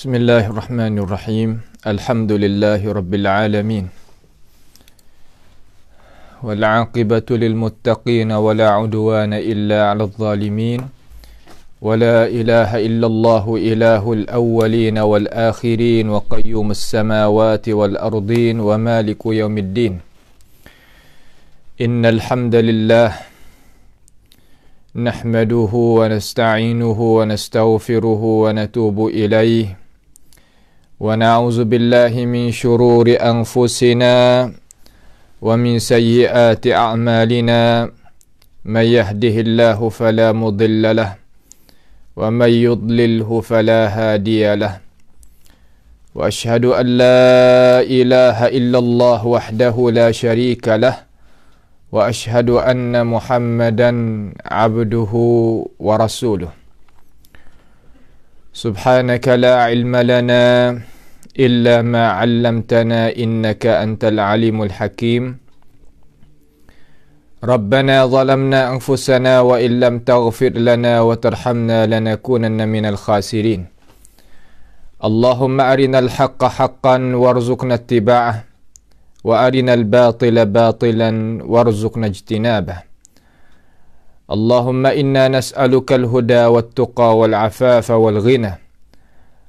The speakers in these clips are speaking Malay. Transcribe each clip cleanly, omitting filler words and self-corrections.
Bismillahirrahmanirrahim. Alhamdulillahi rabbil alamin. Wal 'aqibatu lil muttaqin wa la 'udwana illa 'alal zalimin. Wa la ilaha illallah ilahul awwalin wal akhirin wa qayyumus samawati wal ardin wa maliku yaumiddin. Innal hamdalillah nahmaduhu wa nasta'inuhu wa nastaghfiruhu wa natubu ilayhi wa na'udzu billahi min shururi anfusina wa min sayyiati a'malina may yahdihillahu fala mudilla lahu wa may yudlilhu fala hadiya lahu wa ashhadu an la ilaha illallah wahdahu la syarika lahu wa ashhadu anna Muhammadan abduhu wa rasuluh. Subhanaka la ilma lana illa ma 'allamtana innaka antal alimul hakim. Rabbana zalamna anfusana wa illam taghfir lana wa tarhamna lanakunanna minal khasirin. Allahumma arinal haqqa haqqan warzuqna ittiba'ah wa arinal batila batilan warzuqna ijtinabah. Allahumma inna nas'aluka al-huda wat-tuqa wal-afafa wal-ghina.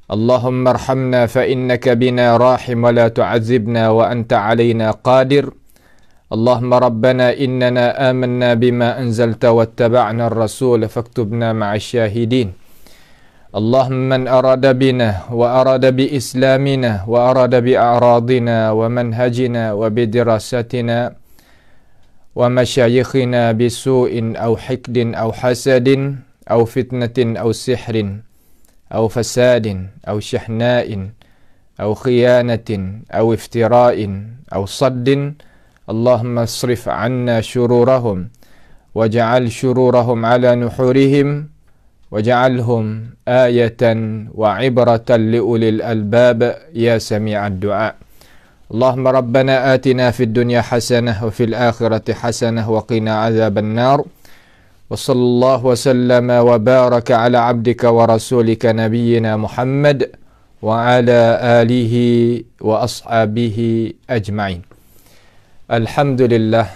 Allahumma arhamna fa innaka bina rahim wa la tu'adzibna wa anta 'alaina qadir. Allahumma rabbana innana amanna bima anzalta wattaba'na ar-rasul faktubna ma'asy syahidin. Allahumma man arada bina wa arada bi islamina wa arada bi a'radina wa manhajina wa bi dirasatina wa masyayikhina bi su'in aw hikdin aw hasadin aw fitnatin aw sihrin aw fasadin aw shahna'in aw khiyanatin aw iftira'in aw saddin. Allahumma asrif 'anna syururahum waj'al syururahum 'ala nuhurihim waj'alhum ayatan wa ibratan liulil albab ya sami'ad du'a. Allahumma rabbana atina fid dunya hasanah wa fil akhirati hasanah wa qina adzaban nar. Wa sallallahu wa sallama wa baraka ala abdika wa rasulika nabiyyina Muhammad wa ala alihi wa ashabihi ajma'in. Alhamdulillah,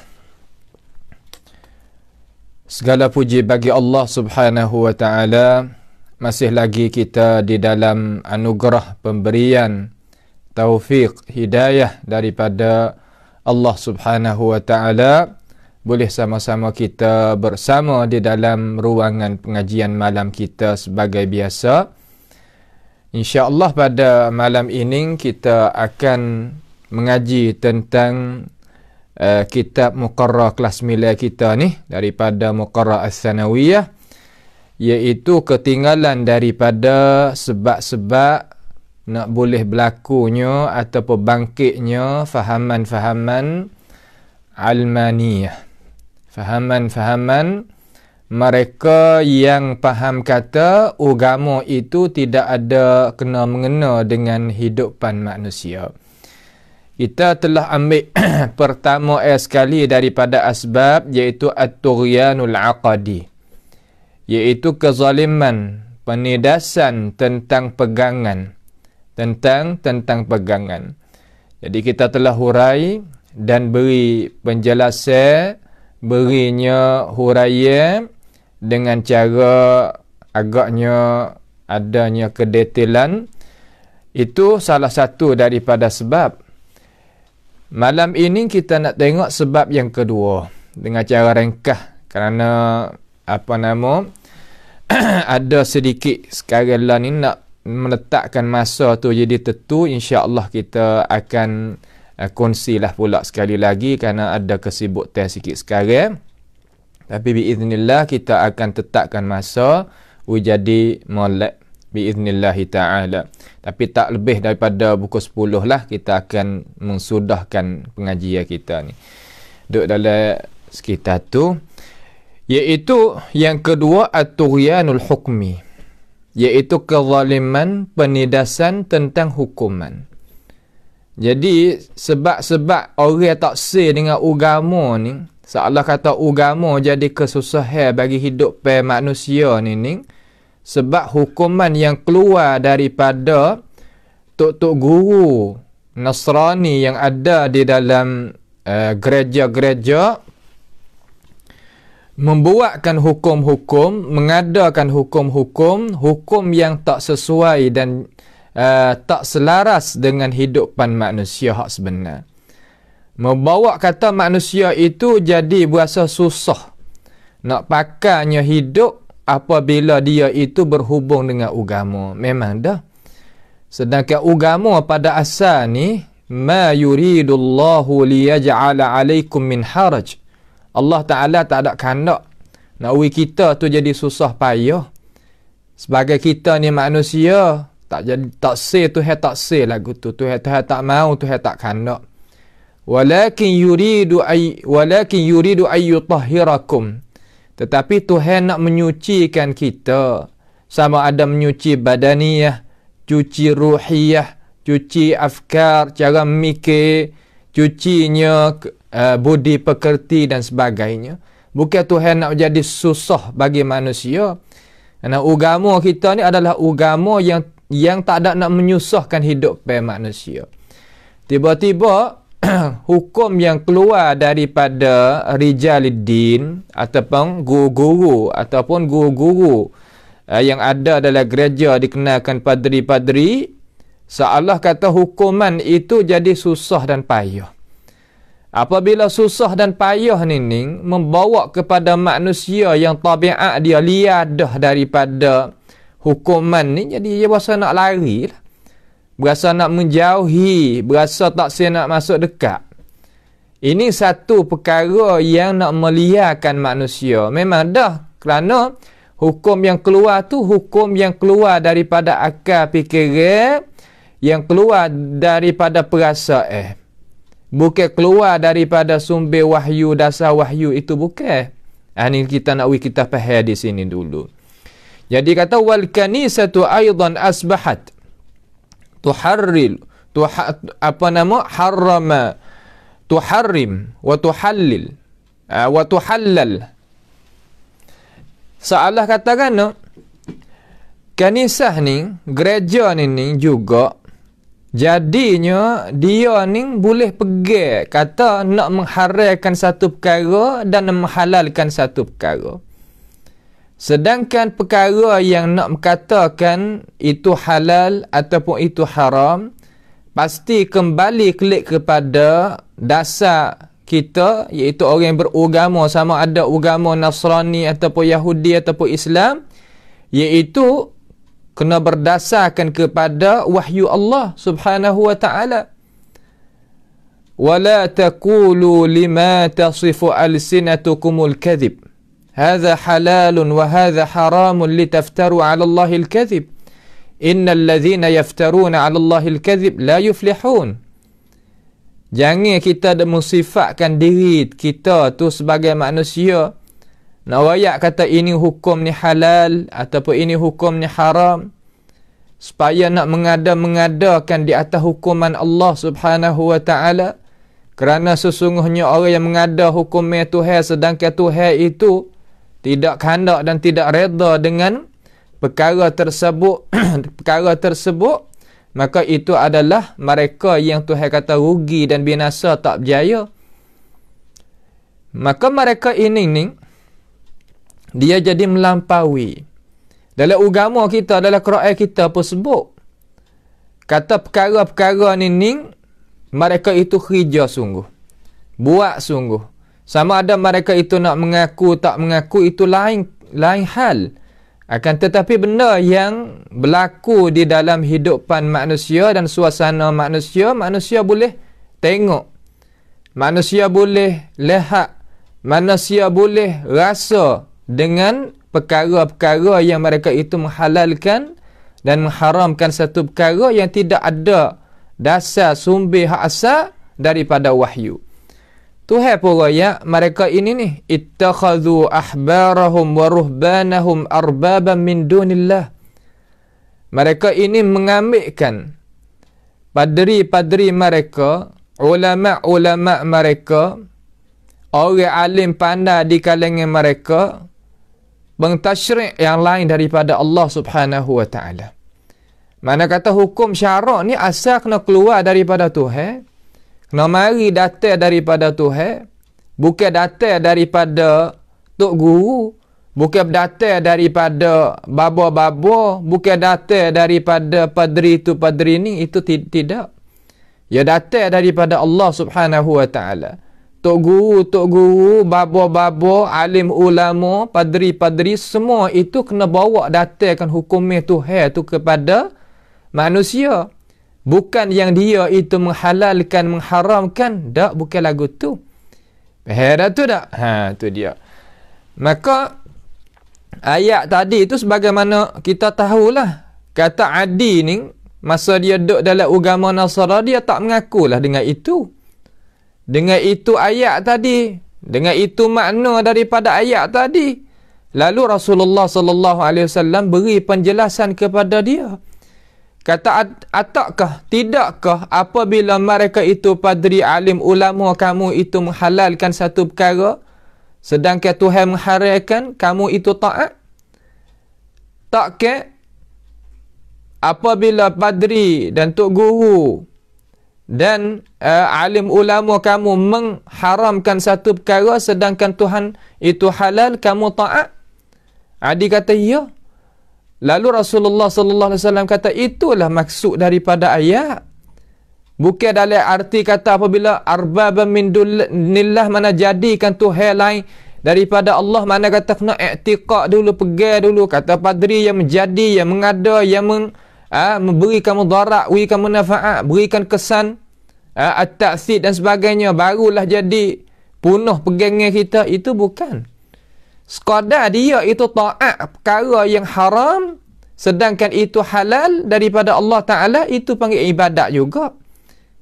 segala puji bagi Allah Subhanahu wa taala. Masih lagi kita di dalam anugerah pemberian taufik hidayah daripada Allah Subhanahu wa taala. Boleh sama-sama kita bersama di dalam ruangan pengajian malam kita sebagai biasa. Insya-Allah pada malam ini kita akan mengaji tentang kitab muqarrar kelas 9 kita ni daripada muqarrar as-sanawiyah, iaitu ketinggalan daripada sebab-sebab nak boleh berlakunya ataupun bangkitnya fahaman-fahaman almaniyah, fahaman-fahaman mereka yang faham kata agama itu tidak ada kena-mengena dengan hidupan manusia. Kita telah ambil pertama sekali daripada asbab, iaitu at-tughyanul aqadi, iaitu kezaliman, penindasan tentang pegangan, tentang pegangan. Jadi kita telah hurai dan beri penjelasan, berinya huraian dengan cara agaknya adanya kedetailan. Itu salah satu daripada sebab. Malam ini kita nak tengok sebab yang kedua dengan cara ringkas, kerana ada sedikit sekarang lah ni nak meletakkan masa tu jadi tentu. InsyaAllah kita akan kongsilah pula sekali lagi kerana ada kesibukan sikit sekarang. Tapi biiznillah kita akan tetapkan masa jadi molek biiznillahi ta'ala. Tapi tak lebih daripada pukul 10 lah kita akan mensudahkan pengajian kita ni. Duduk dalam sekitar tu. Iaitu yang kedua at-tughyanul hukmi, iaitu kezaliman, penindasan tentang hukuman. Jadi sebab-sebab orang tak say dengan agama ni, seolah kata agama jadi kesusahan bagi hidup manusia ni, sebab hukuman yang keluar daripada tok-tok guru Nasrani yang ada di dalam gereja-gereja membuatkan hukum-hukum, mengadakan hukum yang tak sesuai dan tak selaras dengan hidupan manusia hak sebenar. Membawa kata manusia itu jadi berasa susah nak pakainya hidup apabila dia itu berhubung dengan agama. Memang dah. Sedangkan agama pada asal ni, ma yuridullahu liyaj'ala alaikum min haraj. Allah Ta'ala tak ada kandak nak uji kita tu jadi susah payah. Sebagai kita ni manusia, tak say Tuhan tak say lagu tu. Tuhan tak mau, Tuhan tak kandak. Walakin yuridu ayyutahhirakum. Tetapi Tuhan nak menyucikan kita. Sama ada menyuci badaniyah, cuci ruhiyah, cuci afkar, cara mikir, cucinya budi pekerti dan sebagainya. Bukan Tuhan nak jadi susah bagi manusia. Kerana agama kita ni adalah agama yang tak ada nak menyusahkan hidup manusia. Tiba-tiba hukum yang keluar daripada rijaliddin ataupun guru-guru yang ada dalam gereja dikenalkan padri-padri, seolah kata hukuman itu jadi susah dan payah. Apabila susah dan payah ni membawa kepada manusia yang tabiat dia liadah daripada hukuman ni, jadi dia berasa nak lari lah. Berasa nak menjauhi, berasa tak saya nak masuk dekat. Ini satu perkara yang nak meliarkan manusia. Memang dah, kerana hukum yang keluar tu hukum yang keluar daripada akal fikiran, yang keluar daripada perasaan. Bukan keluar daripada sumber wahyu, dasar wahyu itu bukan. Ini kita nak kita faham di sini dulu. Jadi kata wal kanisatu aidan asbahat tuharril harrama tuharrim wa tuhallil wa tuhallal. Seolah katakan kanisah ni, gereja ni juga jadinya dia ni boleh pergi kata nak mengharamkan satu perkara dan menghalalkan satu perkara. Sedangkan perkara yang nak mengatakan itu halal ataupun itu haram pasti kembali klik kepada dasar kita, iaitu orang yang beragama, sama ada agama Nasrani ataupun Yahudi ataupun Islam, iaitu kena berdasarkan kepada wahyu Allah Subhanahu wa ta'ala. Wala taqulu lima tasifu alsinatukumul kadhib hadha halalun wa hadha haramun litaftaru 'ala Allahil kadhib innal ladzina yaftaruna 'ala Allahil kadhib la yuflihun. Jangan kita mensifatkan diri kita tu sebagai manusia nak wayak kata ini hukum ni halal ataupun ini hukum ni haram, supaya nak mengada-mengadakan di atas hukuman Allah Subhanahu wa ta'ala. Kerana sesungguhnya orang yang mengada hukum Tuhan sedangkan Tuhan itu tidak kehendak dan tidak reda dengan perkara tersebut maka itu adalah mereka yang Tuhan kata rugi dan binasa, tak berjaya. Maka mereka ini dia jadi melampaui. Dalam agama kita, dalam Quran kita pun sebut kata perkara-perkara ni mereka itu kerja sungguh, buat sungguh. Sama ada mereka itu nak mengaku tak mengaku itu lain hal. Akan tetapi benda yang berlaku di dalam hidupan manusia dan suasana manusia, manusia boleh tengok, manusia boleh lihat, manusia boleh rasa dengan perkara-perkara yang mereka itu menghalalkan dan mengharamkan satu perkara yang tidak ada dasar sumber hak asal daripada wahyu. Tuhan pun raya mereka ini ittakhadhu ahbarahum wa ruhbanahum arbaban min dunillah. Mereka ini mengambilkan padri-padri mereka, ulama-ulama mereka, orang alim pandai di kalangan mereka, mentasyrik yang lain daripada Allah Subhanahu wa ta'ala. Mana kata hukum syarak ni asal kena keluar daripada Tuhan. Kena mari datang daripada Tuhan. Bukan datang daripada tok guru. Bukan datang daripada baba-baba. Bukan datang daripada padri tu padri ni. Itu tidak. Ya datang daripada Allah Subhanahu wa ta'ala. Tok guru, baba-baba, alim ulama, padri-padri, semua itu kena bawa datangkan hukumnya Tuhan tu kepada manusia. Bukan yang dia itu menghalalkan, mengharamkan. Tak, bukan lagu tu. Faham tu tak? Tu dia. Maka, ayat tadi itu sebagaimana kita tahulah. Kata Adi ni, masa dia duduk dalam agama Nasara, dia tak mengakulah dengan itu. Dengan itu ayat tadi. Dengan itu makna daripada ayat tadi. Lalu Rasulullah SAW beri penjelasan kepada dia. Kata, atakkah, tidakkah apabila mereka itu padri, alim, ulama kamu itu menghalalkan satu perkara, sedangkan Tuhan mengharamkan, kamu itu taat? Takkah apabila padri dan tok guru dan alim ulama kamu mengharamkan satu perkara, sedangkan Tuhan itu halal, kamu taat? Adi kata, ya. Lalu Rasulullah SAW kata, itulah maksud daripada ayat. Bukan dalam arti kata apabila arbaba min dunillah, mana jadikan Tuhan lain daripada Allah, mana kata kena i'tiqad dulu, pegang dulu. Kata padri yang menjadi, yang mengada, yang memberikan mudarat, berikan manfaat, berikan kesan, at-ta'thid dan sebagainya, barulah jadi punah pegangnya kita. Itu bukan. Sekadar dia itu taat perkara yang haram, sedangkan itu halal daripada Allah Ta'ala, itu panggil ibadat juga.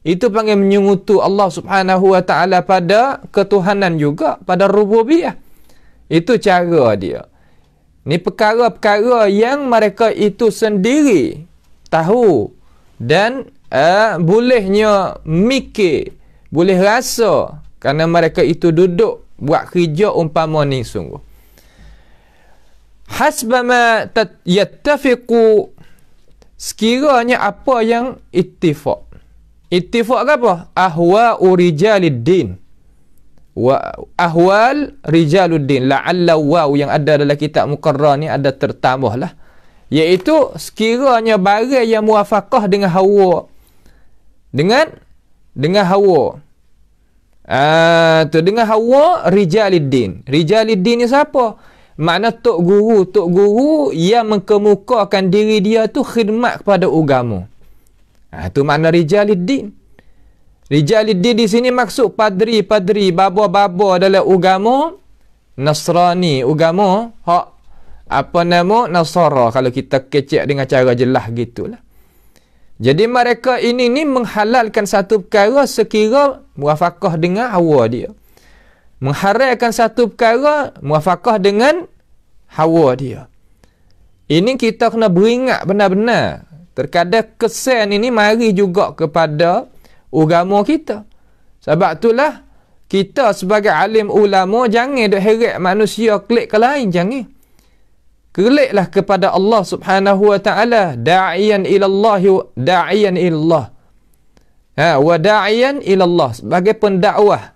Itu panggil menyungutu Allah Subhanahu Wa Ta'ala pada ketuhanan juga, pada rububiyah. Itu cara dia. Ni perkara-perkara yang mereka itu sendiri tahu dan bolehnya mikir, boleh rasa, kerana mereka itu duduk buat kerja umpama ni sungguh. Hasbama yattafiqu, sekiranya apa yang ittifaq. Ittifaq ke apa? Ahwa'u rijaliddin. Wa ahwal rijaluddin. La'alla waw yang ada dalam kitab muqarrar ni ada tertambah lah. Iaitu sekiranya barang yang muafakah dengan hawa. Dengan hawa. Dengan hawa rijaliddin. Rijaliddin ni siapa? Makna tok guru yang mengkemukakan diri dia tu khidmat kepada agama. Tu makna rijaliddin. Rijaliddin di sini maksud padri, baba-baba dalam agama Nasrani, agama Nasara, kalau kita kecek dengan cara jelas gitulah. Jadi mereka ini menghalalkan satu perkara sekira muafakah dengan hawa dia. Mengharamkan satu perkara muafakah dengan hawa dia. Ini kita kena beringat benar-benar. Terkadang kesan ini mari juga kepada agama kita. Sebab itulah kita sebagai alim ulama jangan duk heret manusia klik ke lain, jangan. Keliklah kepada Allah Subhanahu Wa Ta'ala, da'iyan ilallah, da'iyan ilallah. Wa da'iyan ilallah, sebagai pendakwah.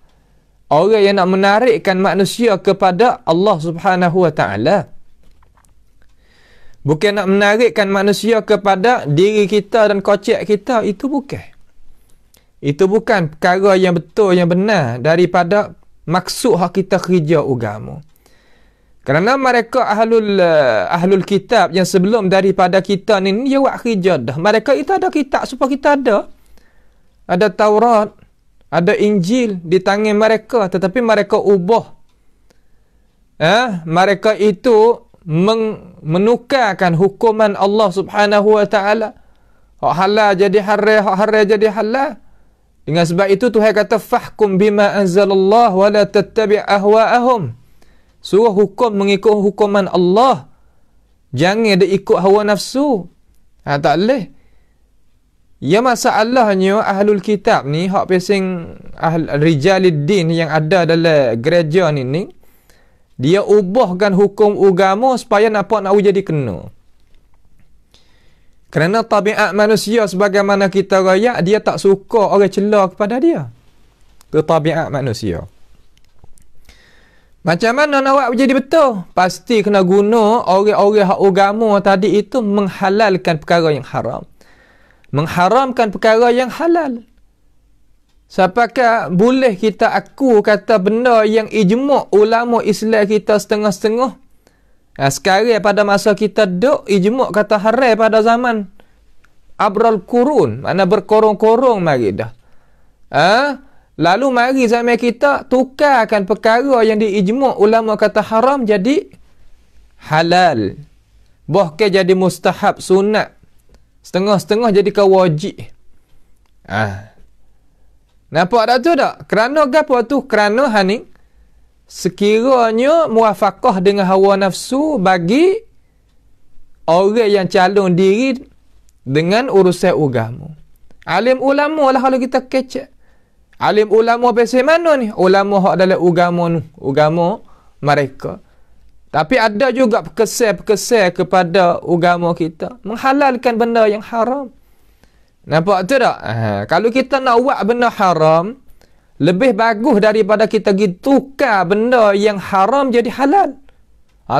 Orang yang nak menarikkan manusia kepada Allah Subhanahu Wa Ta'ala. Bukan nak menarikkan manusia kepada diri kita dan kocek kita. Itu bukan. Itu bukan perkara yang betul, yang benar daripada maksud hak kita kerja agama. Kerana mereka ahlul kitab yang sebelum daripada kita ni, dia buat kerja dah. Mereka itu ada kitab supaya kita ada. Ada Taurat, ada Injil di tangan mereka, tetapi mereka ubah. Mereka itu menukarkan hukuman Allah Subhanahu Wa Ta'ala. Hak halal jadi haram, hak haram jadi halal. Dengan sebab itu Tuhan kata, fahkum bima anzalallah wa la tattabi' ahwa'ahum. Suruh hukum mengikut hukuman Allah. Jangan dia ikut hawa nafsu. Tak boleh. Ya, masalahnya ahlul kitab ni, hak pesing rijaliddin yang ada dalam gereja ni, dia ubahkan hukum agama supaya nak jadi kena. Kerana tabiat manusia sebagaimana kita rakyat, dia tak suka orang cela kepada dia. Itu tabiat manusia. Macam mana nak buat jadi betul? Pasti kena guna orang-orang hak agama tadi itu menghalalkan perkara yang haram. Mengharamkan perkara yang halal. Siapakah boleh kita aku kata benda yang ijma' ulama Islam kita setengah-setengah? Sekarang pada masa kita duk, ijma' kata haram pada zaman Abral Qurun. Mana berkorong-korong mari dah. Lalu mari zaman kita tukarkan perkara yang diijma' ulama kata haram jadi halal. Bahkan jadi mustahab, sunat. Setengah-setengah jadi wajib. Nampak tak tu tak? Kerana apa tu? Kerana haning sekiranya muafakah dengan hawa nafsu bagi orang yang calon diri dengan urusan agama. Alim ulama lah kalau kita kecek. Alim ulama pasal mana ni? Ulama hak dalam agama ni, agama mereka. Tapi ada juga perkesan-perkesan kepada agama kita menghalalkan benda yang haram. Nampak tu tak? Kalau kita nak buat benda haram, lebih bagus daripada kita tukar benda yang haram jadi halal.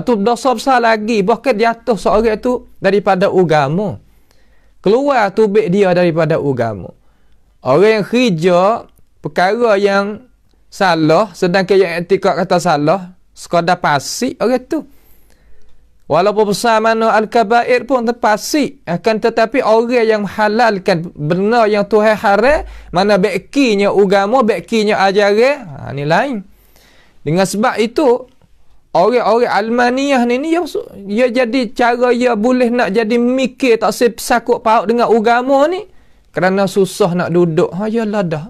Tu dosa besar lagi. Bahkan jatuh seorang tu daripada agama. Keluar tubik dia daripada agama. Orang yang kerja perkara yang salah, sedangkan yang etikad kata salah, sekadar pasik orang tu. Walaupun besar mana al-kabair pun terpasik. Akan tetapi orang yang menghalalkan benda yang Tuhan haram, mana bakinya agama, bakinya ajaran, ni lain. Dengan sebab itu, orang-orang Almaniyah ni dia jadi cara dia boleh nak jadi mikir tak sakut paut dengan agama ni. Kerana susah nak duduk. Yalah dah.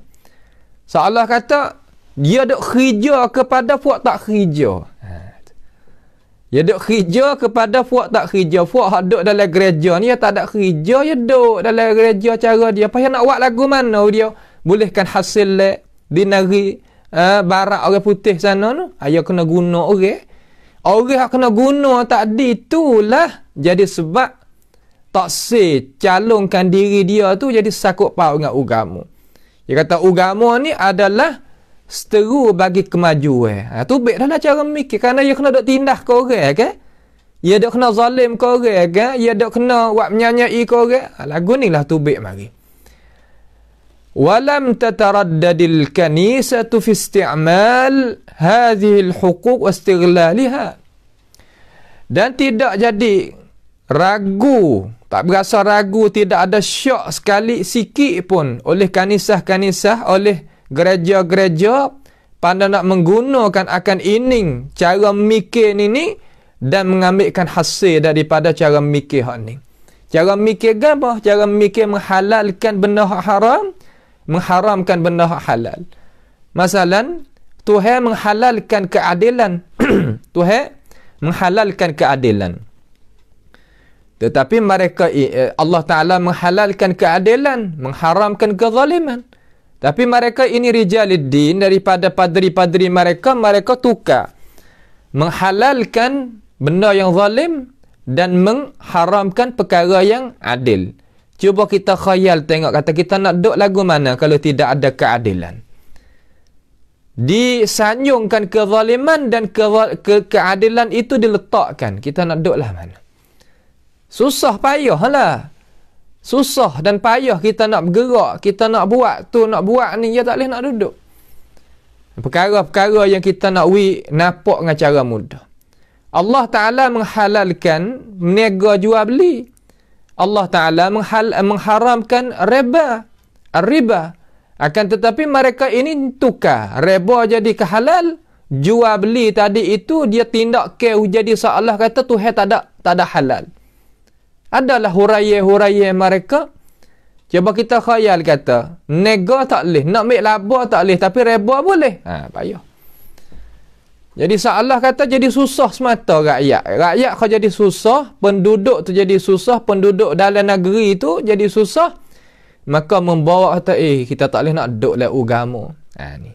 Seolah kata, dia duk kerja kepada puak tak kerja. Dia duk kerja kepada puak tak kerja. Puak hak duk dalam gereja ni, dia tak ada kerja, dia duk dalam gereja cara dia. Payah nak buat lagu mana dia bolehkan hasil di negeri barat orang putih sana tu. Dia kena guna orang. Orang yang kena guna tadi itulah jadi sebab tak calonkan diri dia tu jadi sakut paut dengan agama. Dia kata agama ni adalah seteru bagi kemajuan. Tu baik dah lah cara mikir. Kerana dia kena duk tindah ke orang, kan? Dia duk kena zalim ke orang, kan? Dia duk kena buat menyanyai ke orang. Lagu ni lah tu baik mari. Walam tataraddadil kanisatu fi isti'mal hadhihi al-huquq wa istighlaliha. Dan tidak jadi ragu, tak berasa ragu, tidak ada syak sekali sikit pun oleh kanisah-kanisah, oleh gereja-gereja pada nak menggunakan akan ining cara mikir ni dan mengambilkan hasil daripada cara mikir hak ni. Cara mikir apa? Cara mikir menghalalkan benda hak haram, mengharamkan benda hak halal. Masalan, Tuhan menghalalkan keadilan. Tuhan menghalalkan keadilan. Tetapi mereka Allah Ta'ala menghalalkan keadilan, mengharamkan kezaliman. Tapi mereka ini rijaliddin, daripada padri-padri mereka tukar. Menghalalkan benda yang zalim dan mengharamkan perkara yang adil. Cuba kita khayal tengok, kata kita nak duduk lagu mana kalau tidak ada keadilan. Disanjungkan kezaliman dan keadilan itu diletakkan. Kita nak duduk lah mana? Susah payah lah. Susah dan payah kita nak bergerak, kita nak buat tu, nak buat ni, dia tak boleh nak duduk. Perkara-perkara yang kita nak nampak dengan cara mudah. Allah Ta'ala menghalalkan meniaga jual beli. Allah Ta'ala mengharamkan riba. Riba. Akan tetapi mereka ini tukar. Riba jadi kehalal. Jual beli tadi itu dia tindak ke jadi seolah kata Tuhan tak ada halal. Adalah huraya-huraya mereka. Cuba kita khayal kata, nega tak boleh, nak ambil laba tak boleh, tapi reba boleh. Payah. Jadi seolah kata jadi susah semata rakyat. Rakyat kau jadi susah, penduduk tu jadi susah, penduduk dalam negeri tu jadi susah. Maka membawa kata, kita tak boleh nak duduk dalam agama. Ni.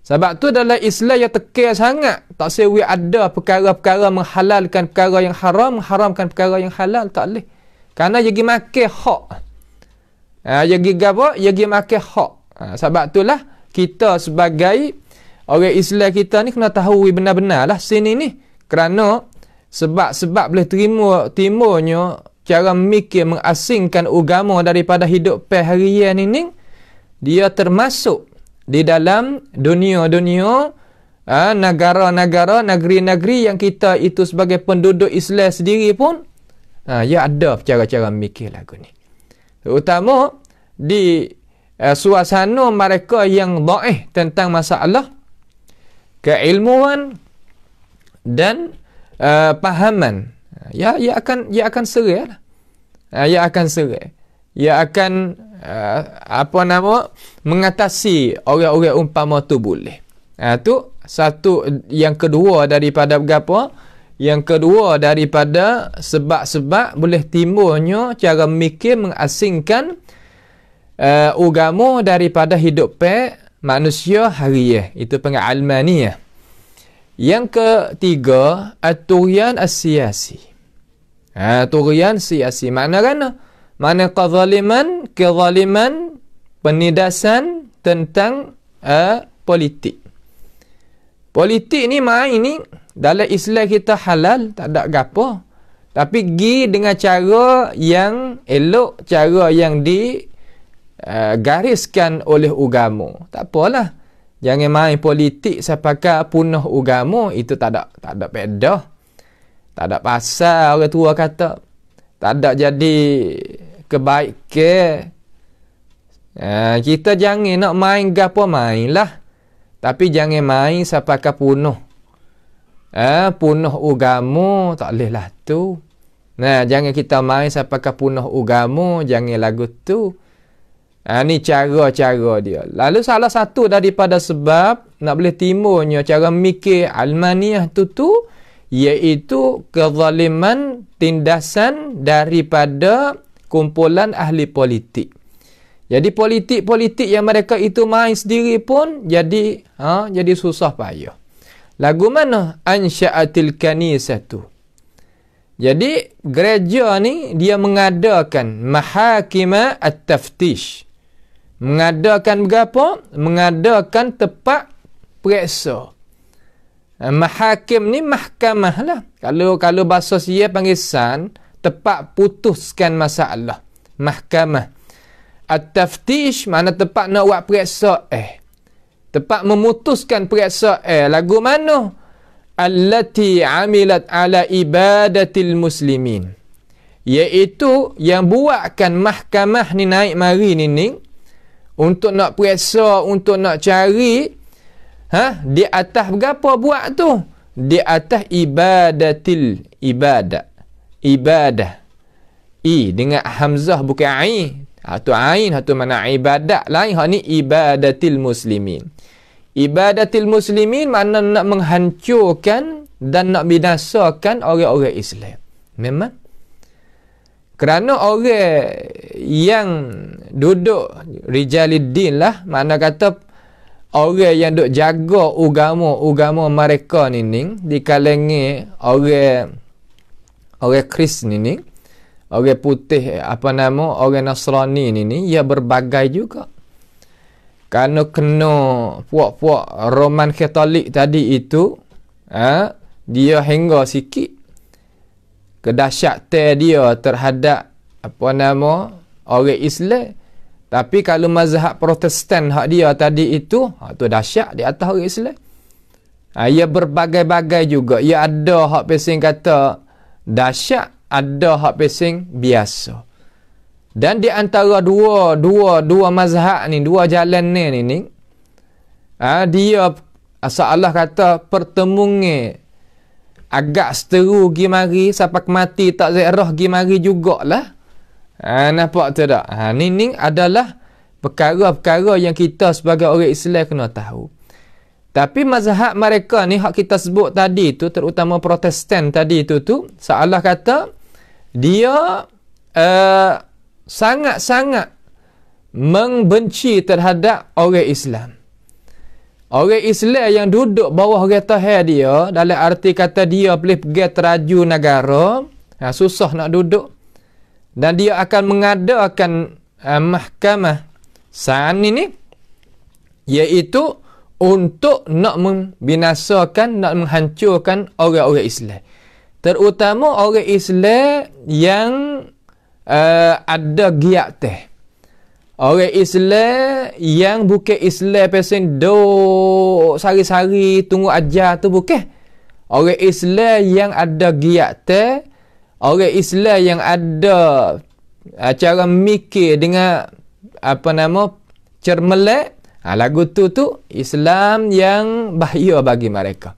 Sebab tu dalam Islam yang tekir sangat. Tak sewi ada perkara-perkara menghalalkan perkara yang haram, mengharamkan perkara yang halal. Tak boleh. Kerana dia pergi makan hak. Dia pergi apa? Dia pergi makan hak. Sebab itulah kita sebagai orang Islam kita ni kena tahu benar-benar lah sini ni. Kerana sebab boleh timurnya cara mikir mengasingkan agama daripada hidup harian ini, dia termasuk di dalam dunia-dunia negara-negara, negeri-negeri yang kita itu sebagai penduduk Islam sendiri pun ya ada cara-cara mikir lagu ni. Terutama di suasana mereka yang dhaif tentang masalah keilmuan dan pahaman. Ia akan serai lah. Ia akan serai. Ia akan mengatasi orang-orang umpama tu boleh. Tu satu. Yang kedua daripada berapa? Yang kedua daripada sebab-sebab boleh timbulnya cara mikir mengasingkan agama daripada hidup manusia harian. Itu panggil almaniyah. Yang ketiga, at-tughyan as-siyasi. Tughyan siyasi. Makna kan? Makna kezaliman, penindasan tentang politik. Politik ni main ni dalam Islam kita halal, tak ada gapo. Tapi gi dengan cara yang elok, cara yang digariskan oleh agama. Tak apalah. Jangan main politik sampai punah agama, itu tak ada beda. Tak ada pasal orang tua kata. Tak ada jadi kebaikan. Kita jangan nak main gapo mainlah. Tapi jangan main sampai punah. Punah agama, tak boleh lah tu. Jangan kita main sampai punah agama, jangan lagu tu. Ni cara-cara dia. Lalu salah satu daripada sebab nak boleh timbulnya cara mikir almaniyah tu iaitu kezaliman, tindasan daripada kumpulan ahli politik. Jadi politik-politik yang mereka itu main sendiri pun jadi susah payah. Lagu mana? Ansya'atil kanisatu. Jadi gereja ni dia mengadakan mahakimah at-taftish. Mengadakan berapa? Mengadakan tempat periksa. Mahakim ni mahkamah lah. Kalau bahasa Sia panggil san, tempat putuskan masalah. Mahkamah. At-taftish mana tempat nak buat periksa tempat memutuskan periksa lagu mana? Allati amilat ala ibadatil muslimin. Iaitu yang buatkan mahkamah ni naik mari ni untuk nak periksa, untuk nak cari di atas berapa buat tu? Di atas ibadah. I dengan hamzah bukan ai. Atau ain, atau mana ibadat lain. Hak ni ibadatil muslimin. Ibadatil muslimin makna nak menghancurkan dan nak binasakan orang-orang Islam. Memang. Kerana orang yang duduk rijaliddin lah, makna kata orang yang duk jaga agama mereka ni di kalangan orang Kristian ni, orang putih orang Nasrani ni ia berbagai juga. Kerana kena puak-puak Roman Katolik tadi itu dia hingga sikit kedahsyatan dia terhadap orang Islam. Tapi kalau mazhab Protestan hak dia tadi itu tu dahsyat di atas orang Islam. Ia berbagai-bagai juga. Ia ada hak pesing kata dahsyat, ada hak pesing biasa. Dan di antara dua mazhab ni, dua jalan ni dia Allah kata pertemuan agak seteru gi mari sampai mati tak zairah gi mari jugalah. Nampak tak? Ni adalah perkara-perkara yang kita sebagai orang Islam kena tahu. Tapi mazhab mereka ni hak kita sebut tadi tu, terutama Protestan tadi tu Allah kata dia sangat-sangat membenci terhadap orang Islam. Orang Islam yang duduk bawah retahan dia, dalam arti kata dia boleh pergi teraju negara, susah nak duduk. dan dia akan mengadakan mahkamah Sa'an ini, iaitu untuk nak membinasakan, nak menghancurkan orang-orang Islam, terutama orang Islam yang ada giat teh. Orang Islam yang bukan Islam pesen duk sari-sari tunggu ajar tu, bukan. Orang Islam yang ada giat teh, orang Islam yang ada cara mikir dengan cermelek, lagu tu Islam yang bahaya bagi mereka.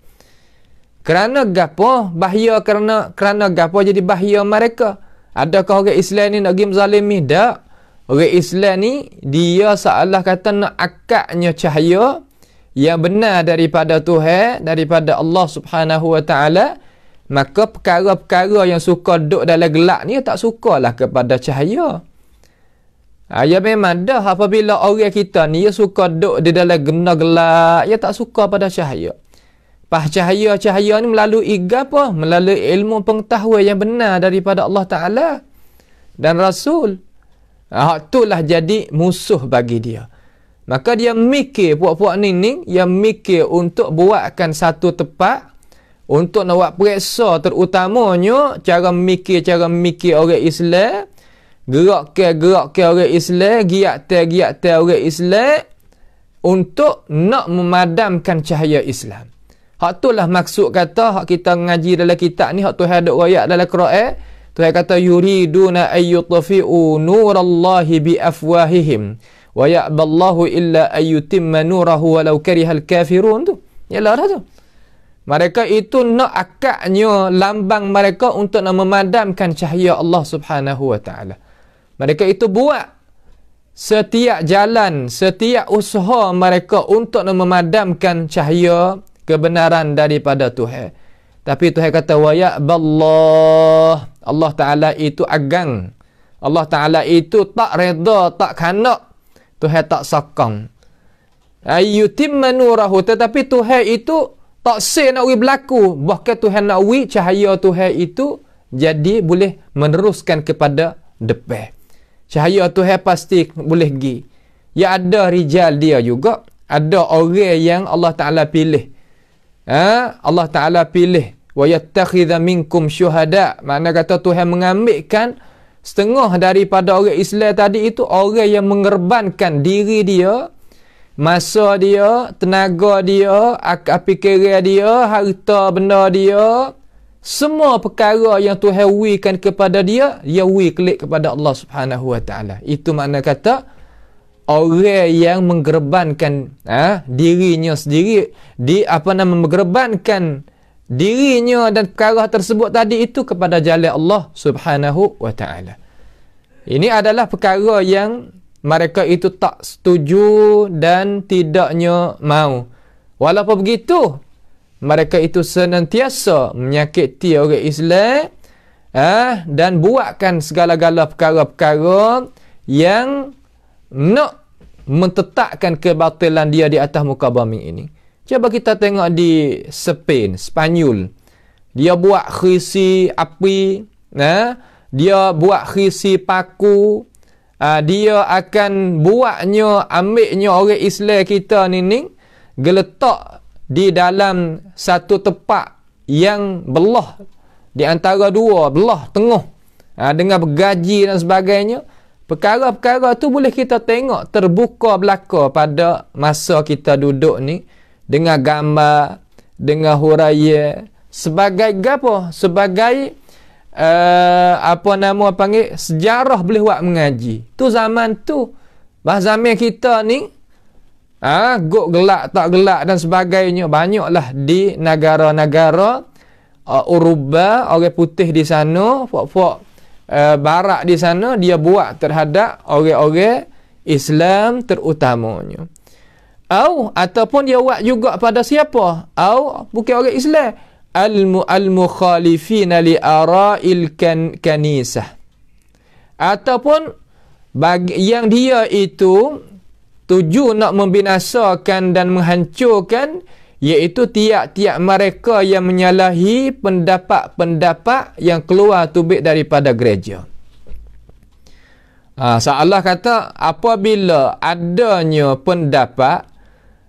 Kerana gapo bahaya? Kerana gapo jadi bahaya mereka? Adakah orang Islam ni nak pergi menzalimi? Tak. Orang Islam ni dia seolah kata nak akaknya cahaya yang benar daripada Tuhan, daripada Allah Subhanahu Wa Taala. Maka perkara-perkara yang suka duduk dalam gelap ni tak sukalah kepada cahaya. Ya memang dah, apabila orang kita ni dia suka duduk di dalam gena gelap, dia tak suka pada cahaya. Cahaya ni melalui apa? Melalui ilmu pengetahuan yang benar daripada Allah Ta'ala dan Rasul. Itulah jadi musuh bagi dia. Maka dia mikir, puak-puak ni dia mikir untuk buatkan satu tempat untuk nak buat periksa, terutamanya cara mikir orang Islam, gerak ke orang Islam, giat orang Islam untuk nak memadamkan cahaya Islam. Hak itulah maksud kata hak kita ngaji dalam kitab ni, hak Tuhan ada ayat dalam Quran. Tuhan kata yuriduna ayyutfi'u nurallahi biafwahihim wa ya'ballahu illa ayyutimma nurahu walau karihal kafirun tu. Yalah dah tu. Mereka itu nak akaknya lambang mereka untuk nak memadamkan cahaya Allah Subhanahu Wa Taala. Mereka itu buat setiap jalan, setiap usaha mereka untuk nak memadamkan cahaya kebenaran daripada Tuhan. Tapi Tuhan kata wa ya'ballah. Allah Ta'ala itu agang. Allah Ta'ala itu tak reda, tak kanak. Tuhan tak sokong. Ayyutimma nurahu. Tetapi Tuhan itu tak say nak berlaku. Bahkan Tuhan nak cahaya Tuhan itu jadi boleh meneruskan kepada depan. Cahaya Tuhan pasti boleh pergi. Ya ada rijal dia juga. Ada orang yang Allah Ta'ala pilih. Allah Ta'ala pilih. Wa yattakhidha minkum syuhada. Makna kata Tuhan mengambilkan setengah daripada orang Islam tadi itu orang yang mengerbankan diri dia, masa dia, tenaga dia, akal fikiran dia, harta benda dia, semua perkara yang Tuhan wikan kepada dia, dia klik kepada Allah Subhanahu Wa Taala. Itu makna kata orang yang menggerbankan dirinya sendiri, menggerbankan dirinya dan perkara tersebut tadi itu kepada jalan Allah Subhanahu Wa Taala. Ini adalah perkara yang mereka itu tak setuju dan tidaknya mau. Walaupun begitu, mereka itu senantiasa menyakiti orang Islam dan buatkan segala-gala perkara-perkara yang nak mentetapkan kebatilan dia di atas muka bumi ini. Cuba kita tengok di Spain, Spanyol. Dia buat khisi api, dia buat khisi paku, dia akan buatnya, ambilnya orang Islam kita ni geletak di dalam satu tempat yang belah di antara dua, belah tengah, dengan bergaji dan sebagainya. Perkara-perkara tu boleh kita tengok terbuka belaka pada masa kita duduk ni, dengan gambar, dengan huraya, sebagai apa? Sebagai sejarah boleh buat mengaji. Tu zaman tu. Zaman kita ni gok gelak tak gelak dan sebagainya banyaklah di negara-negara Eropah, orang putih di sana, puak-puak barat di sana, dia buat terhadap orang-orang Islam terutamanya. Ataupun dia buat juga pada siapa? Bukan orang Islam. Al-mukhalifina li ara'il kanisah. Ataupun yang dia itu tuju nak membinasakan dan menghancurkan, iaitu tiap-tiap mereka yang menyalahi pendapat-pendapat yang keluar tubik daripada gereja. Seolah kata apabila adanya pendapat,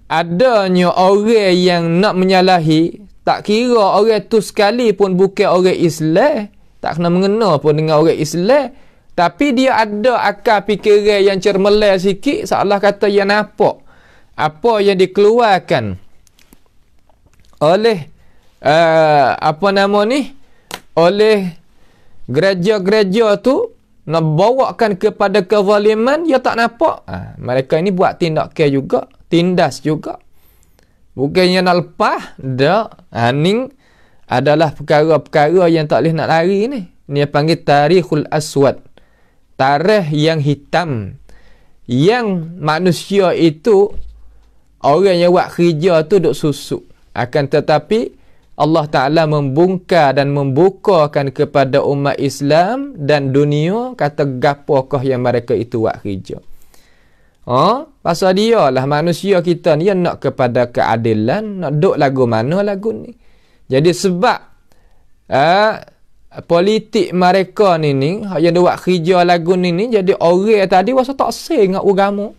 adanya orang yang nak menyalahi, tak kira orang tu sekali pun bukan orang Islam, tak kena mengena pun dengan orang Islam, tapi dia ada akal fikiran yang cermelah sikit, seolah kata yang nampak apa yang dikeluarkan oleh oleh gereja-gereja tu nak bawakan kepada kezaliman, dia tak nampak. Mereka ini buat tindakan juga, tindas juga. Bukannya nak lepas, dak. Ni adalah perkara-perkara yang tak boleh nak lari ni. Ni panggil tarikhul aswad. Tarikh yang hitam. Yang manusia itu, orang yang buat kerja tu duk susuk. Akan tetapi, Allah Ta'ala membongkar dan membukakan kepada umat Islam dan dunia, kata gapokah yang mereka itu buat kerja. Pasal dia lah manusia kita ni yang nak kepada keadilan, nak duk lagu mana lagu ni. Jadi sebab politik mereka ni yang dia buat kerja lagu ni, jadi orang tadi rasa tak seh dengan agama.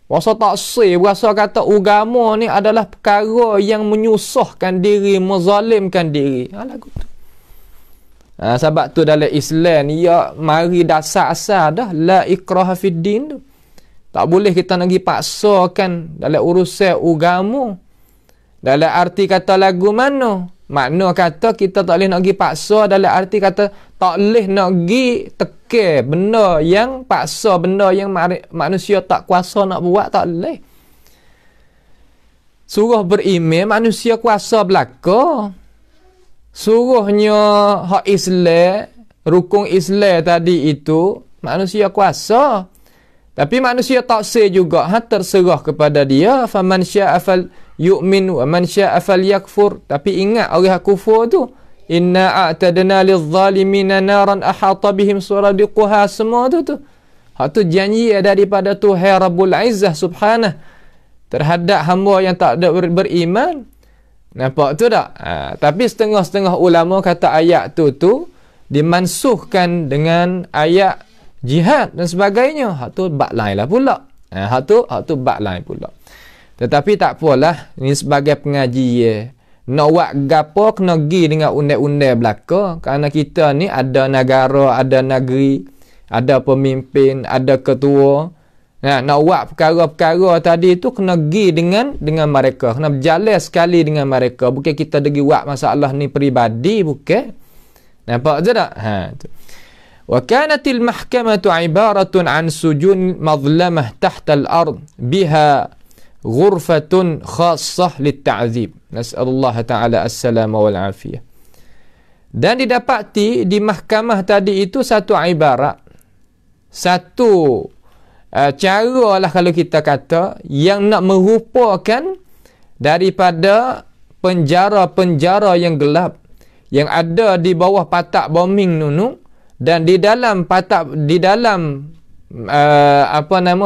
Rasa tak seh, rasa kata agama ni adalah perkara yang menyusahkan diri, menzalimkan diri. Lagu tu. Sebab tu dalam Islam ni, ya mari dasar-asar dah, la ikraha fid din tu. Tak boleh kita nak pergi paksakan dalam urusan agama. Dalam arti kata lagu mana? Makna kata kita tak boleh nak pergi paksa dalam arti kata tak boleh nak pergi teke benda yang paksa, benda yang manusia tak kuasa nak buat, tak boleh. Suruh beriman, manusia kuasa belaka. Suruhnya hak Islam, rukun Islam tadi itu, manusia kuasa. Tapi manusia tak sah juga, terserah kepada dia. Faman syaa fal yu'min wa man syaa fal yakfur. Tapi ingat orang kufur tu, inna a'tadna lidh-dhalimina naran ahata bihim suradiquha, semua tu. Hak tu janji daripada Tuhan Rabbul Izzah Subhanah terhadap hamba yang tak ada beriman. Nampak tu tak? Tapi setengah-setengah ulama kata ayat tu dimansuhkan dengan ayat jihad dan sebagainya. Hak tu bab lain lah pula. Hak tu bab lain pula. Tetapi tak apalah, ini sebagai pengajian. Nak buat gapo kena pergi dengan undang-undang belaka. Kerana kita ni ada negara, ada negeri, ada pemimpin, ada ketua. Nak buat perkara-perkara tadi tu kena pergi dengan mereka. Kena berjalan sekali dengan mereka. Bukan kita pergi buat masalah ni peribadi, bukan. Nampak je tak? Tu. وكانت المحكمة عبارة عن سجون مظلمة تحت الأرض بها غرفة خاصة للتعذيب. نسأل الله تعالى السلام والعافية. Dan didapati di mahkamah tadi itu satu ibarat, satu cara lah kalau kita kata, yang nak merupakan daripada penjara-penjara yang gelap yang ada di bawah patak bombing nunu. Dan di dalam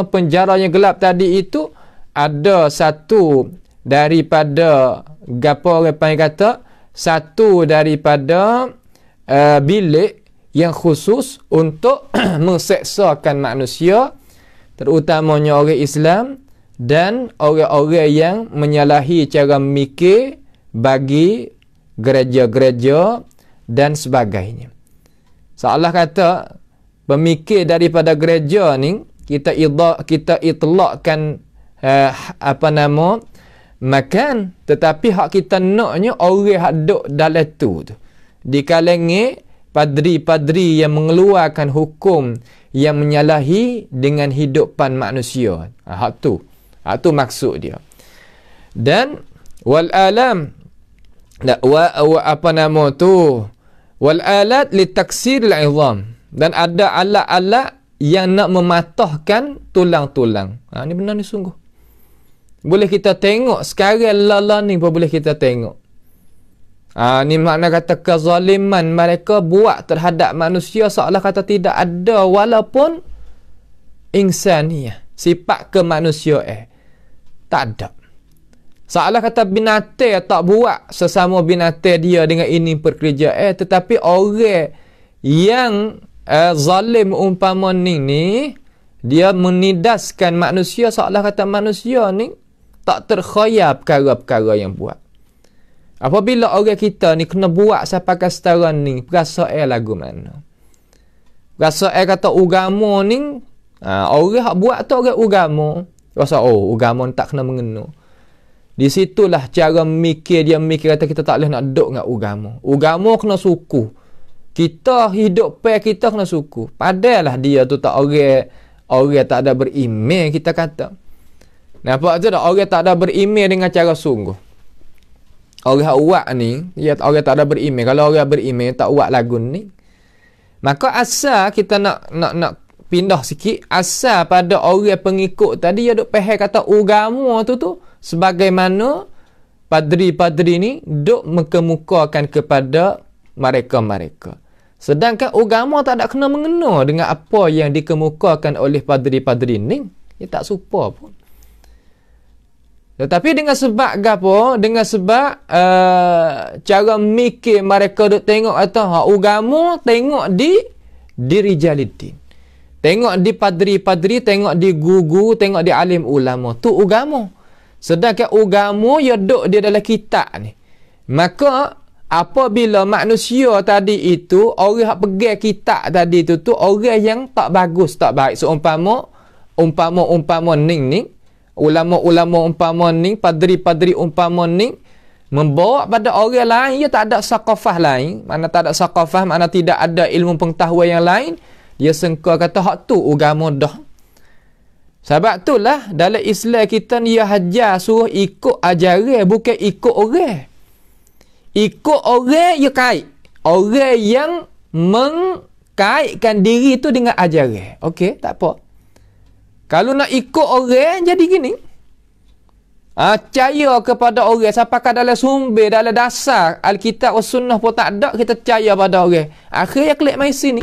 penjara yang gelap tadi itu ada satu daripada gapo orang panggil kata, satu daripada bilik yang khusus untuk menseksakan manusia, terutamanya orang Islam dan orang-orang yang menyalahi cara mikir bagi gereja-gereja dan sebagainya. Seolah kata pemikir daripada gereja ni kita itlakkan makan, tetapi hak kita naknya orang hak duk dalam tu di kalangan padri-padri yang mengeluarkan hukum yang menyalahi dengan hidupan manusia. Hak tu maksud dia. Dan wal alam wal alat li taksir al-'idham, dan ada alat-alat yang nak mematahkan tulang-tulang. Ni benar ni sungguh. Boleh kita tengok sekarang lala ni pun boleh kita tengok. Ni makna kata kezaliman mereka buat terhadap manusia seolah kata tidak ada walaupun insaniyah, sifat kemanusiaan. Tak ada. Seolah kata binatang tak buat sesama binatang dia dengan ini pekerjaan, tetapi orang yang zalim umpama ni dia menidaskan manusia seolah kata manusia ni tak terkhayal perkara-perkara yang buat. Apabila orang kita ni kena buat sampai ke setara ni, perasaan lagu mana? Perasaan kata agama ni, orang yang buat tu orang agama. Rasa, agama ni tak kena mengena. Di situlah cara mikir dia mikir kata kita tak boleh nak duduk dengan agama. Agama kena suku. Kita hidup kita kena suku. Padalah dia tu tak orang tak ada beriman kita kata. Nampak tu tak? Orang tak ada beriman dengan cara sungguh. Orang awak ni, orang tak ada beriman. Kalau orang beriman tak awak lagu ni. Maka asal kita nak pindah sikit, asal pada orang pengikut tadi dia duk faham kata agama tu sebagaimana padri-padri ni duk mengemukakan kepada mereka-mereka. Sedangkan agama tak ada kena mengena dengan apa yang dikemukakan oleh padri-padri ni. Dia tak serupa pun. Tetapi dengan sebab gapo? Dengan sebab cara mikir mereka duk tengok atau agama tengok di Rijaliddin. Tengok di padri-padri, tengok di guru, tengok di alim ulama. Tu agama. Sedangkan agama ya duk di dalam kitab ni. Maka apabila manusia tadi itu orang yang pegang kitab tadi tu orang yang tak bagus, tak baik. Seumpama ning ulama-ulama umpama ni, padri-padri umpama ni membawa pada orang lain, dia tak ada sakafah lain, mana tak ada sakafah, mana tidak ada ilmu pengetahuan yang lain, dia sangka kata hak tu agama dah. Sebab itulah dalam Islam kita ni dia hajar suruh ikut ajaran, bukan ikut orang. Ikut orang dia kait. Orang yang mengkaitkan diri tu dengan ajaran. Okey, tak apa. Kalau nak ikut orang, jadi gini. Percaya kepada orang. Sampai dalam sumber, dalam dasar Alkitab dan Sunnah pun tak ada, kita percaya pada orang. Akhirnya klik main sini.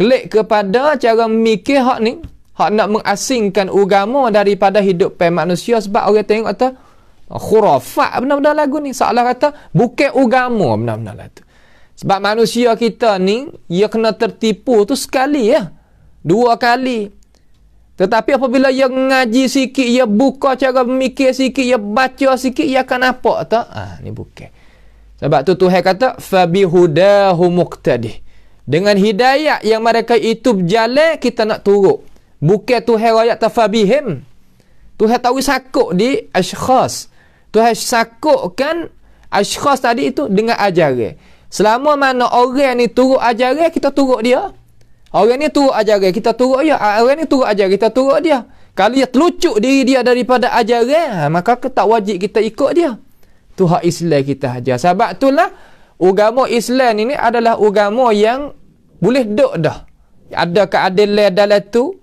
Klik kepada cara mikir hak ni. Hak nak mengasingkan agama daripada hidup manusia. Sebab orang tengok kata, khurafat benar-benar lagu ni. Seolah kata, bukan agama benar-benar lah tu. Sebab manusia kita ni, ia kena tertipu tu sekali ya. 2 kali. Tetapi apabila ia ngaji sikit, ia buka cara mikir sikit, ia baca sikit, ia akan nampak tak? Ni bukan. Sebab tu Tuhan kata, fabihudahu muqtadih. Dengan hidayah yang mereka itu berjalan, kita nak turut. Bukan Tuhan rakyat tafabihim. Tuhan tahu sakuk di ashkhas. Tuhan sakukkan ashkhas tadi itu dengan ajaran. Selama mana orang ni turut ajaran, kita turut dia. Orang ni turut ajaran, kita turut dia. Orang ni turut ajaran, kita turut dia. Kalau dia telucuk diri dia daripada ajaran, maka tak wajib kita ikut dia. Tu hak Islam kita ajar. Sebab itulah agama Islam ini adalah agama yang boleh duduk dah. Ada keadilan dalam tu,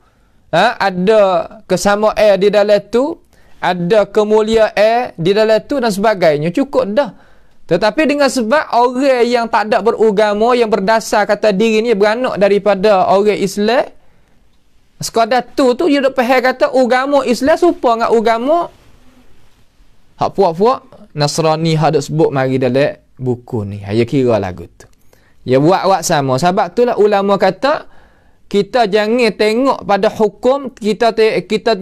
ada kesamaan di dalam tu, ada kemuliaan di dalam tu dan sebagainya. Cukup dah. Tetapi dengan sebab orang yang tak ada beragama, yang berdasar kata diri ni beranak daripada orang Islam, sekadar tu dia duk faham kata agama Islam serupa dengan agama hak puak-puak Nasrani hak duk sebut mari dalam buku ni. Ya kira lagu tu. Ya buat sama. Sebab itulah ulama kata kita jangan tengok pada hukum, kita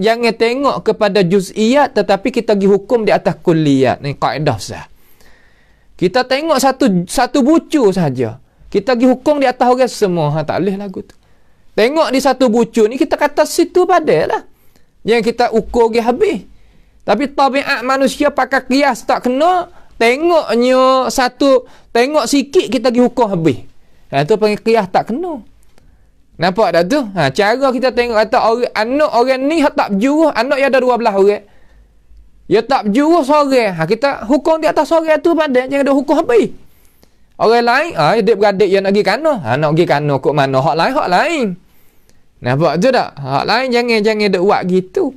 jangan tengok kepada juz'iyat, tetapi kita pergi hukum di atas kulliyat. Ni kaedah sah. Kita tengok satu bucu saja. Kita pergi hukum di atas orang semua. Tak boleh lagu tu. Tengok di satu bucu ni, kita kata situ padalah. Yang kita ukur pergi habis. Tapi tabiat manusia pakai kias tak kena. Tengoknya tengok sikit kita pergi hukum habis. Itu panggil kias tak kena. Nampak tak tu? Cara kita tengok kata anak orang ni tak berjuruh, anak yang ada 12 orang. Dia tak berjuruh seorang. Kita hukum di atas seorang tu pada. Jangan ada hukum habis. Orang lain, dia beradik yang nak pergi kana. Nak pergi kana kok mana? Hak lain. Nampak tu tak? Hak lain jangan dia buat gitu.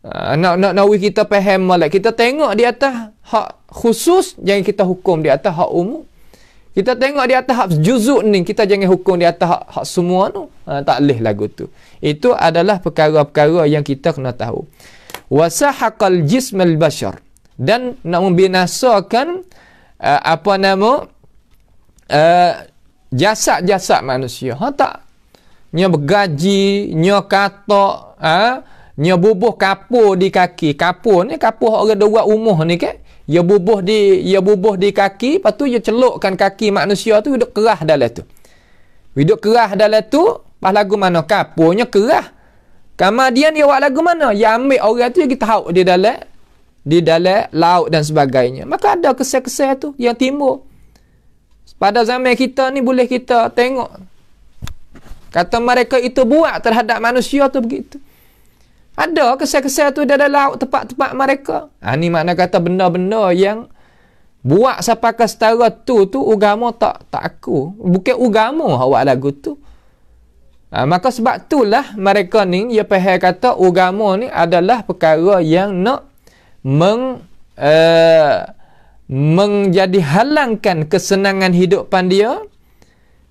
Nak kita faham malak. Kita tengok di atas hak khusus, jangan kita hukum di atas hak umum. Kita tengok di atas hak juzuk ni, kita jangan hukum di atas hak semua tu. Tak boleh lagu tu. Itu adalah perkara-perkara yang kita kena tahu. Wasahaqal jismal bashar, dan nak membinasakan jasad-jasad manusia. Tak. Nya bergaji, nya katak, nya bubuh kapur di kaki. Kapur ni kapur orang dah buat rumah ni kan. Ia bubuh di kaki, lepas tu ia celukkan kaki manusia tu hidup kerah dalam tu. Hidup kerah dalam tu, pas lagu mana kapurnya kerah. Kemudian dia buat lagu mana? Dia ambil orang tu, dia tahu di dalam laut dan sebagainya. Maka ada kesal-kesal tu yang timbul. Pada zaman kita ni boleh kita tengok. Kata mereka itu buat terhadap manusia tu begitu. Ada kesal-kesal tu dalam laut tempat-tempat mereka. Ni makna kata benda-benda yang buat sampai ke setara tu agama tak aku. Bukan agama awak lagu tu. Maka sebab itulah mereka ni dia faham kata agama ni adalah perkara yang nak menjadi halangkan kesenangan hidupan dia,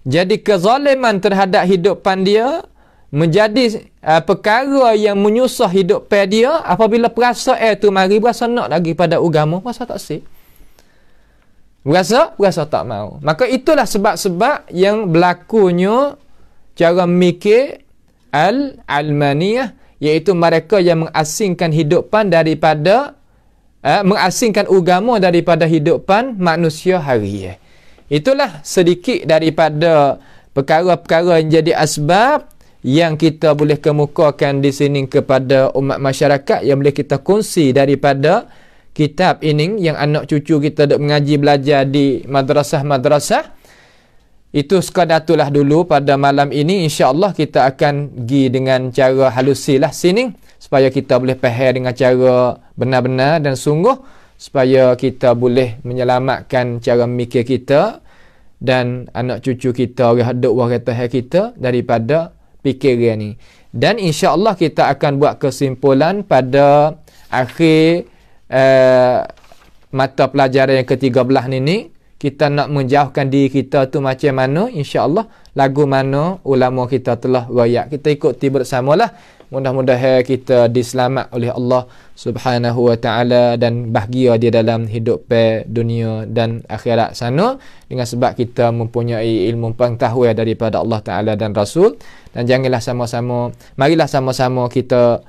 jadi kezaliman terhadap hidupan dia, menjadi perkara yang menyusah hidupan dia. Apabila perasaan tu mari berasa nak lagi pada agama, berasa tak sih, berasa tak mau. Maka itulah sebab-sebab yang berlakunya cara mikir al-almaniyah, iaitu mereka yang mengasingkan hidupan daripada mengasingkan agama daripada hidupan manusia harian. Itulah sedikit daripada perkara-perkara yang jadi asbab yang kita boleh kemukakan di sini kepada umat masyarakat, yang boleh kita kongsi daripada kitab ini yang anak cucu kita duk mengaji belajar di madrasah-madrasah. Itu sekadar itulah dulu pada malam ini. InsyaAllah kita akan pergi dengan cara halusilah sini, supaya kita boleh faham dengan cara benar-benar dan sungguh, supaya kita boleh menyelamatkan cara mikir kita dan anak cucu kita, orang hadut orang tahir kita daripada fikiran ni. Dan insya-Allah kita akan buat kesimpulan pada akhir mata pelajaran yang ke-13 ni. Kita nak menjauhkan diri kita tu macam mana, insya-Allah lagu mana ulama kita telah royak, kita ikuti bersamalah. Mudah-mudahan kita diselamat oleh Allah Subhanahu wa taala dan bahagia di dalam hidup dunia dan akhirat sana, dengan sebab kita mempunyai ilmu pengetahuan daripada Allah Taala dan Rasul. Dan janganlah marilah sama-sama kita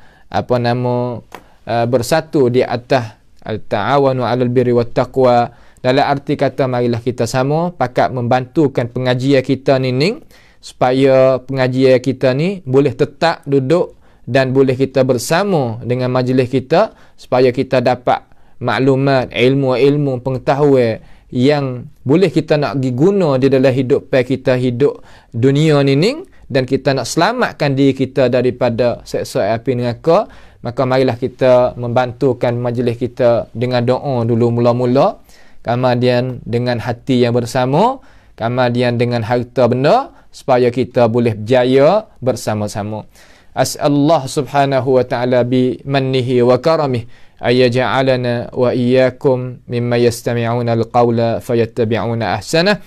bersatu di atas al-ta'awanu 'alal birri wat taqwa. Dalam arti kata marilah kita sama pakat membantukan pengajian kita ni, supaya pengajian kita ni boleh tetap duduk dan boleh kita bersama dengan majlis kita, supaya kita dapat maklumat, ilmu-ilmu, pengetahuan yang boleh kita nak guna di dalam hidup kita, hidup dunia ni, dan kita nak selamatkan diri kita daripada seksa api neraka. Maka marilah kita membantukan majlis kita dengan doa dulu mula-mula, kemudian dengan hati yang bersama, kemudian dengan harta benda, supaya kita boleh berjaya bersama-sama. As'alullah subhanahu wa ta'ala bi mannihi wa karamih ayyaja'alana wa iyyakum mimma yastami'una al-qawla fayattabi'una ahsanah.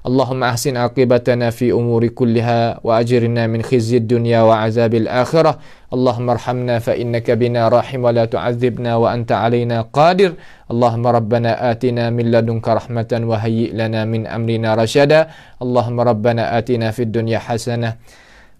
Allahumma ahsin aqibatana fi umuri kulliha wa ajirna min khizyid dunya wa azabil akhirah. Allahumma arhamna fa innaka bina rahim wa la tu'adzibna wa anta alaina qadir. Allahumma rabbana atina min ladunka rahmatan wa hayyi' lana min amrina rashada. Allahumma rabbana atina fid dunya hasanah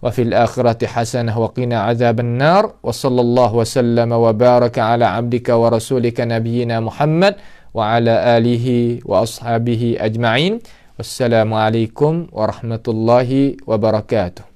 wa fil akhirati hasanah wa qina azaban nar. Wa sallallahu wa sallama wa baraka ala abdika wa rasulika nabiyyina Muhammad wa ala alihi wa ashabihi ajma'in. Wassalamualaikum warahmatullahi wabarakatuh.